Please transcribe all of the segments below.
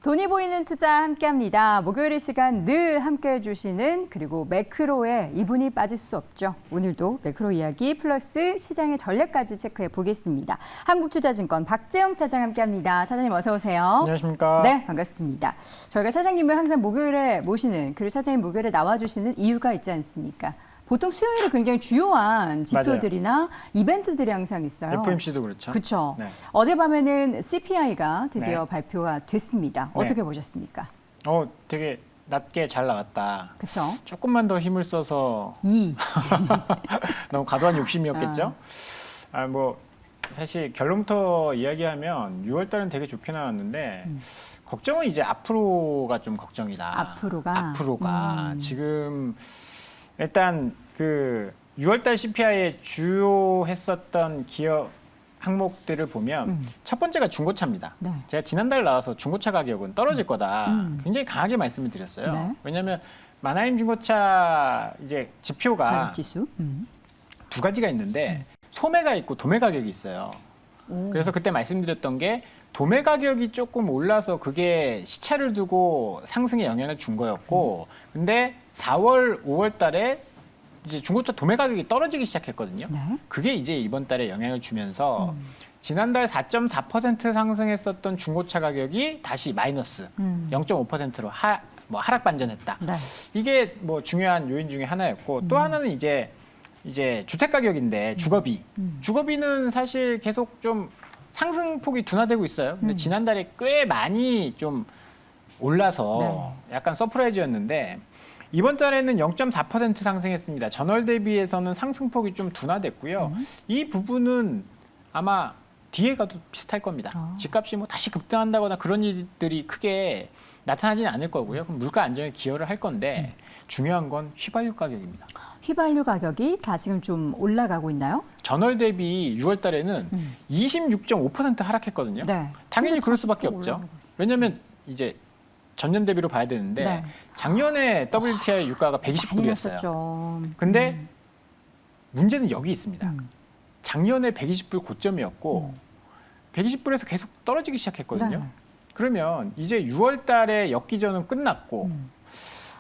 돈이 보이는 투자 함께합니다. 목요일 이 시간 늘 함께해 주시는 그리고 매크로에 이분이 빠질 수 없죠. 오늘도 매크로 이야기 플러스 시장의 전략까지 체크해 보겠습니다. 한국투자증권 박재영 차장 함께합니다. 차장님 어서 오세요. 안녕하십니까. 네, 반갑습니다. 저희가 차장님을 항상 목요일에 모시는 그리고 차장님 목요일에 나와주시는 이유가 있지 않습니까? 보통 수요일에 굉장히 주요한 지표들이나 이벤트들이 항상 있어요. FOMC도 그렇죠. 그렇죠. 네. 어젯밤에는 CPI가 드디어 네. 발표가 됐습니다. 어떻게 보셨습니까? 되게 낮게 잘 나왔다. 그렇죠. 조금만 더 힘을 써서 2. 너무 과도한 욕심이었겠죠. 뭐 사실 결론부터 이야기하면 6월 달은 되게 좋게 나왔는데 걱정은 이제 앞으로가 좀 걱정이다. 앞으로가 지금 일단 그 6월달 CPI에 주요했었던 기업 항목들을 보면 첫 번째가 중고차입니다. 네. 제가 지난달 나와서 중고차 가격은 떨어질 거다 굉장히 강하게 말씀을 드렸어요. 네. 왜냐하면 만하임 중고차 이제 지표가 가격지수. 두 가지가 있는데 소매 있고 도매 가격이 있어요. 그래서 그때 말씀드렸던 게 도매 가격이 조금 올라서 그게 시차를 두고 상승에 영향을 준 거였고 근데 4월, 5월 달에 이제 중고차 도매 가격이 떨어지기 시작했거든요. 네. 그게 이제 이번 달에 영향을 주면서 지난달 4.4% 상승했었던 중고차 가격이 다시 마이너스 0.5%로 하락 반전했다. 네. 이게 뭐 중요한 요인 중에 하나였고 또 하나는 이제 주택 가격인데 주거비. 주거비는 사실 계속 좀 상승폭이 둔화되고 있어요. 근데 지난달에 꽤 많이 좀 올라서 약간 서프라이즈였는데 이번 달에는 0.4% 상승했습니다. 전월 대비해서는 상승폭이 좀 둔화됐고요. 이 부분은 아마 뒤에 가도 비슷할 겁니다. 집값이 뭐 다시 급등한다거나 그런 일들이 크게 나타나지는 않을 거고요. 그럼 물가 안정에 기여를 할 건데 중요한 건 휘발유 가격입니다. 휘발유 가격이 다시금 좀 올라가고 있나요? 전월 대비 6월 달에는 26.5% 하락했거든요. 네. 당연히 그럴 수밖에 없죠. 왜냐하면 이제 전년 대비로 봐야 되는데 네. 작년에 WTI 유가가 120불이었어요. 근데 문제는 여기 있습니다. 작년에 120불 고점이었고 120불에서 계속 떨어지기 시작했거든요. 네. 그러면 이제 6월 달에 역기전은 끝났고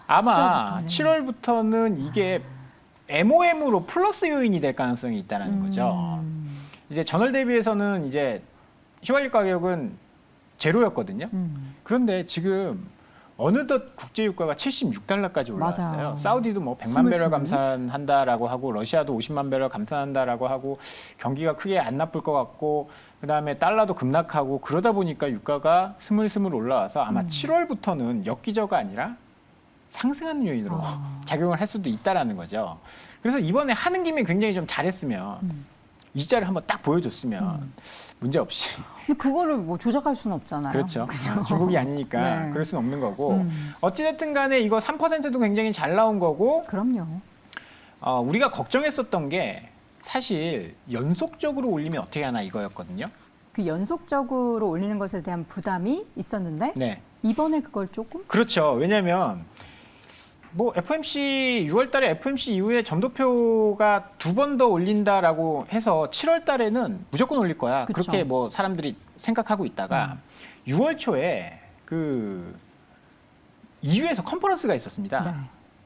아마 7월부터는 이게 MOM으로 플러스 요인이 될 가능성이 있다는 거죠. 이제 전월 대비해서는 이제 휘발유 가격은 제로였거든요. 그런데 지금 어느덧 국제 유가가 76달러까지 올라왔어요. 맞아요. 사우디도 뭐 100만 배럴 감산한다라고 하고 러시아도 50만 배럴 감산한다라고 하고 경기가 크게 안 나쁠 것 같고 그다음에 달러도 급락하고 그러다 보니까 유가가 스물스물 올라와서 아마 7월부터는 역기저가 아니라 상승하는 요인으로 작용을 할 수도 있다라는 거죠. 그래서 이번에 하는 김에 굉장히 좀 잘했으면 이자를 한번 딱 보여줬으면 문제 없이. 근데 그거를 뭐 조작할 수는 없잖아요. 그렇죠. 중국이 아니니까 네. 그럴 수는 없는 거고. 어찌됐든 간에 이거 3%도 굉장히 잘 나온 거고. 그럼요. 우리가 걱정했었던 게 사실 연속적으로 올리면 어떻게 하나 이거였거든요. 그 연속적으로 올리는 것에 대한 부담이 있었는데 네. 이번에 그걸 조금? 그렇죠. 왜냐하면 뭐 FOMC 6월 달에 FOMC 이후에 점도표가 2번 더 올린다라고 해서 7월 달에는 무조건 올릴 거야. 그쵸. 그렇게 뭐 사람들이 생각하고 있다가 6월 초에 그 EU에서 컨퍼런스가 있었습니다. 네.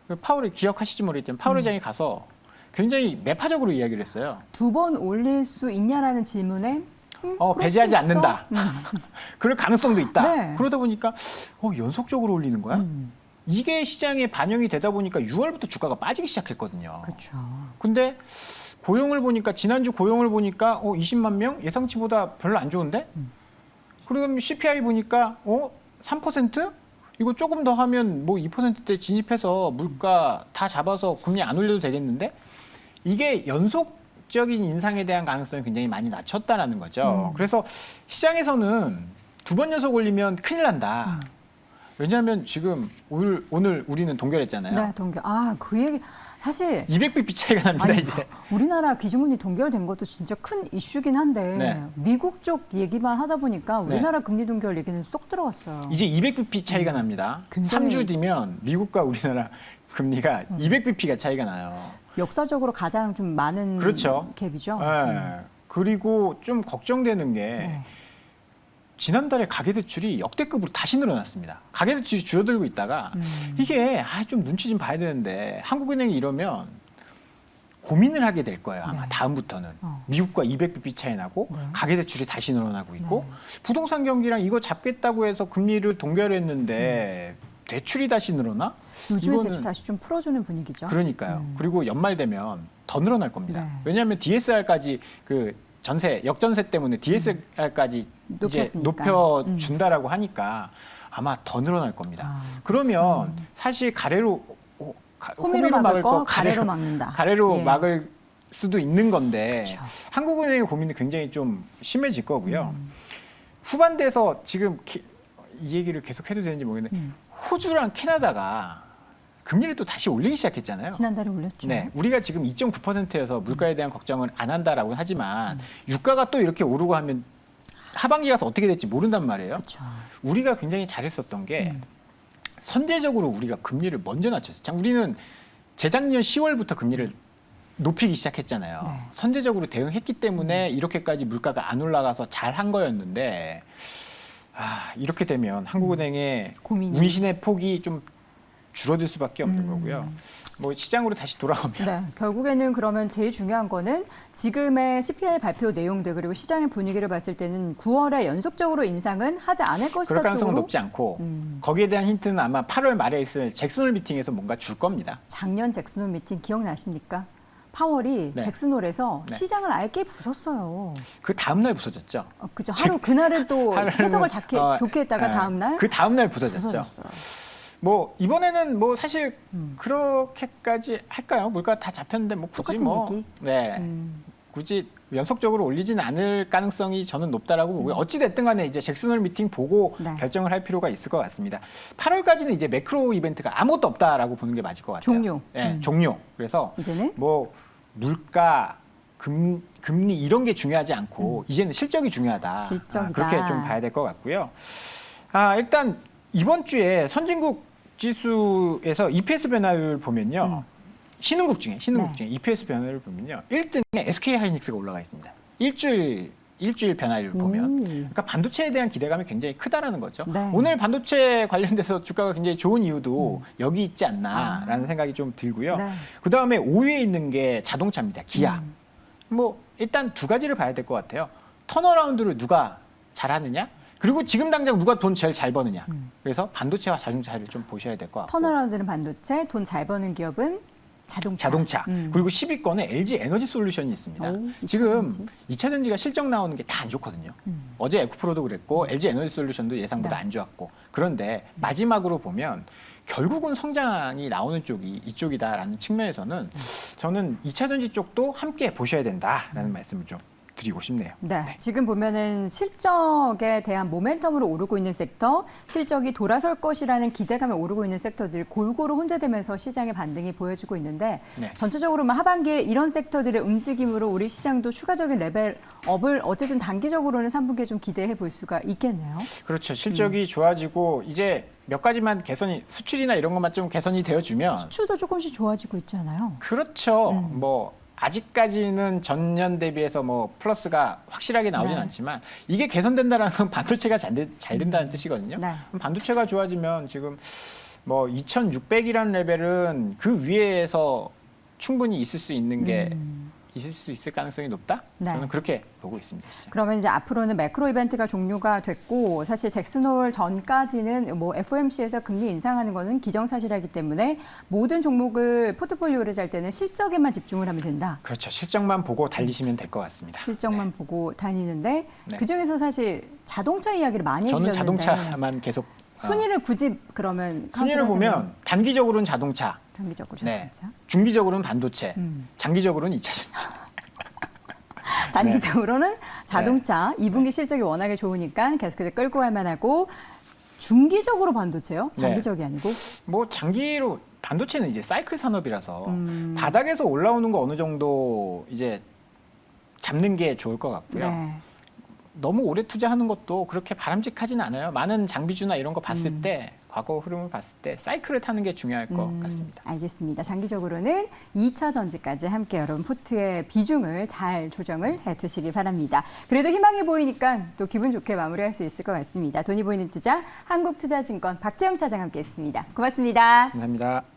그 파월이 기억하실지 모르겠지만 파월 의장이 가서 굉장히 매파적으로 이야기를 했어요. 2번 올릴 수 있냐라는 질문에 배제하지 그럴 수 있어? 않는다. 그럴 가능성도 있다. 네. 그러다 보니까 연속적으로 올리는 거야? 이게 시장에 반영이 되다 보니까 6월부터 주가가 빠지기 시작했거든요. 그렇죠. 근데 고용을 보니까 지난주 고용을 보니까 20만 명 예상치보다 별로 안 좋은데? 그럼 CPI 보니까 3%? 이거 조금 더 하면 뭐 2%대 진입해서 물가 다 잡아서 금리 안 올려도 되겠는데? 이게 연속적인 인상에 대한 가능성이 굉장히 많이 낮췄다라는 거죠. 그래서 시장에서는 2번 연속 올리면 큰일 난다. 왜냐하면 지금 오늘 우리는 동결했잖아요. 네, 동결. 그 얘기 사실 200bp 차이가 납니다. 아니, 이제. 우리나라 기준금리 동결된 것도 진짜 큰 이슈긴 한데 네. 미국 쪽 얘기만 하다 보니까 우리나라 금리 동결 얘기는 쏙 들어갔어요. 이제 200bp 차이가 납니다. 굉장히 3주 뒤면 미국과 우리나라 금리가 200bp가 차이가 나요. 역사적으로 가장 좀 많은 그렇죠. 갭이죠. 네. 그리고 좀 걱정되는 게 네. 지난달에 가계대출이 역대급으로 다시 늘어났습니다. 가계대출이 줄어들고 있다가 이게 좀 눈치 좀 봐야 되는데 한국은행이 이러면 고민을 하게 될 거예요. 아마 네. 다음부터는. 미국과 200bp 차이 나고 네. 가계대출이 다시 늘어나고 있고 네. 부동산 경기랑 이거 잡겠다고 해서 금리를 동결했는데 대출이 다시 늘어나? 요즘에 이거는- 대출 다시 좀 풀어주는 분위기죠. 그러니까요. 그리고 연말 되면 더 늘어날 겁니다. 네. 왜냐하면 DSR까지 그 전세 역전세 때문에 DSR까지 이제 높였으니까. 높여준다라고 하니까 아마 더 늘어날 겁니다. 아, 그러면 사실 가래로 호미로 막을 거 가래로 가래로 막는다. 가래로 예. 막을 수도 있는 건데 그쵸. 한국은행의 고민이 굉장히 좀 심해질 거고요. 후반대에서 지금 이 얘기를 계속 해도 되는지 모르겠는데 호주랑 캐나다가 금리를 또 다시 올리기 시작했잖아요. 지난달에 올렸죠. 네, 우리가 지금 2.9%에서 물가에 대한 걱정을 안 한다라고 하지만 유가가 또 이렇게 오르고 하면 하반기 가서 어떻게 될지 모른단 말이에요. 그렇죠. 우리가 굉장히 잘했었던 게 선제적으로 우리가 금리를 먼저 낮췄어요. 참 우리는 재작년 10월부터 금리를 높이기 시작했잖아요. 네. 선제적으로 대응했기 때문에 이렇게까지 물가가 안 올라가서 잘한 거였는데 이렇게 되면 한국은행의 고민이. 운신의 폭이 좀 줄어들 수밖에 없는 거고요. 뭐 시장으로 다시 돌아오면 네, 결국에는 그러면 제일 중요한 거는 지금의 CPI 발표 내용들 그리고 시장의 분위기를 봤을 때는 9월에 연속적으로 인상은 하지 않을 것이다 그럴 가능성은 쪽으로 높지 않고 거기에 대한 힌트는 아마 8월 말에 있을 잭슨홀 미팅에서 뭔가 줄 겁니다. 작년 잭슨홀 미팅 기억나십니까? 파월이 네. 잭슨홀에서 네. 시장을 알게 부쉈어요. 그 다음 날 부서졌죠. 그죠. 하루 그날은 또 하루는, 해석을 좋게 했다가 예, 다음 날 그 다음 날 부서졌죠. 부서졌어요. 뭐 이번에는 뭐 사실 그렇게까지 할까요? 물가 다 잡혔는데 뭐 굳이 똑같은 뭐 얘기? 네. 굳이 연속적으로 올리지는 않을 가능성이 저는 높다라고 보고요. 어찌 됐든 간에 이제 잭슨홀 미팅 보고 네. 결정을 할 필요가 있을 것 같습니다. 8월까지는 이제 매크로 이벤트가 아무것도 없다라고 보는 게 맞을 것 같아요. 종료. 네, 종료. 그래서 이제는 뭐 물가, 금리 이런 게 중요하지 않고 이제는 실적이 중요하다. 실적이다. 그렇게 좀 봐야 될 것 같고요. 일단 이번 주에 선진국 지수에서 EPS 변화율 보면요. 신흥국 중에 EPS 변화율 보면요. 1등에 SK 하이닉스가 올라가 있습니다. 일주일 변화율 보면. 그러니까 반도체에 대한 기대감이 굉장히 크다라는 거죠. 네. 오늘 반도체 관련돼서 주가가 굉장히 좋은 이유도 여기 있지 않나라는 생각이 좀 들고요. 네. 그다음에 5위에 있는 게 자동차입니다. 기아. 뭐 일단 두 가지를 봐야 될 것 같아요. 턴어라운드를 누가 잘하느냐? 그리고 지금 당장 누가 돈 제일 잘 버느냐? 그래서 반도체와 자동차를 좀 보셔야 될 것 같고. 턴어라운드는 반도체, 돈 잘 버는 기업은 자동차. 그리고 10위권에 LG 에너지 솔루션이 있습니다. 오, 지금 이차전지. 2차 전지가 실적 나오는 게 다 안 좋거든요. 어제 에코프로도 그랬고 LG 에너지 솔루션도 예상보다 네. 안 좋았고. 그런데 마지막으로 보면 결국은 성장이 나오는 쪽이 이쪽이다라는 측면에서는 저는 2차 전지 쪽도 함께 보셔야 된다라는 말씀을 좀 드리고 싶네요. 네, 지금 보면은 실적에 대한 모멘텀으로 오르고 있는 섹터, 실적이 돌아설 것이라는 기대감에 오르고 있는 섹터들이 골고루 혼재되면서 시장의 반등이 보여지고 있는데 네. 전체적으로만 하반기에 이런 섹터들의 움직임으로 우리 시장도 추가적인 레벨업을 어쨌든 단기적으로는 3분기에 좀 기대해 볼 수가 있겠네요. 그렇죠. 실적이 좋아지고 이제 몇 가지만 개선이 수출이나 이런 것만 좀 개선이 되어주면 수출도 조금씩 좋아지고 있잖아요. 그렇죠. 뭐 아직까지는 전년 대비해서 뭐 플러스가 확실하게 나오진 네. 않지만 이게 개선된다는 건 반도체가 잘 된다는 뜻이거든요. 네. 그럼 반도체가 좋아지면 지금 뭐 2,600이라는 레벨은 그 위에서 충분히 있을 수 있는 게 있을 수 있을 가능성이 높다? 네. 저는 그렇게 보고 있습니다. 시장. 그러면 이제 앞으로는 매크로 이벤트가 종료가 됐고 사실 잭슨홀 전까지는 뭐 FOMC에서 금리 인상하는 거는 기정사실이기 때문에 모든 종목을 포트폴리오를 짤 때는 실적에만 집중을 하면 된다. 그렇죠. 실적만 보고 달리시면 될 것 같습니다. 실적만 보고 다니는데 네. 그중에서 사실 자동차 이야기를 많이 저는 해주셨는데 자동차만 계속 순위를 굳이 그러면 순위를 카운트를 하자면 보면 단기적으로는 자동차, 장기적으로 네. 자동차, 중기적으로는 반도체, 장기적으로는 2차 전지. 단기적으로는 자동차 2분기 실적이 워낙에 좋으니까 계속해서 끌고 갈 만하고 중기적으로 반도체요? 네. 장기적이 아니고 뭐 장기로 반도체는 이제 사이클 산업이라서 바닥에서 올라오는 거 어느 정도 이제 잡는 게 좋을 것 같고요. 네. 너무 오래 투자하는 것도 그렇게 바람직하지는 않아요. 많은 장비주나 이런 거 봤을 때 과거 흐름을 봤을 때 사이클을 타는 게 중요할 것 같습니다. 알겠습니다. 장기적으로는 2차 전지까지 함께 여러분 포트의 비중을 잘 조정을 해두시기 바랍니다. 그래도 희망이 보이니까 또 기분 좋게 마무리할 수 있을 것 같습니다. 돈이 보이는 투자 한국투자증권 박재영 차장 함께했습니다. 고맙습니다. 감사합니다.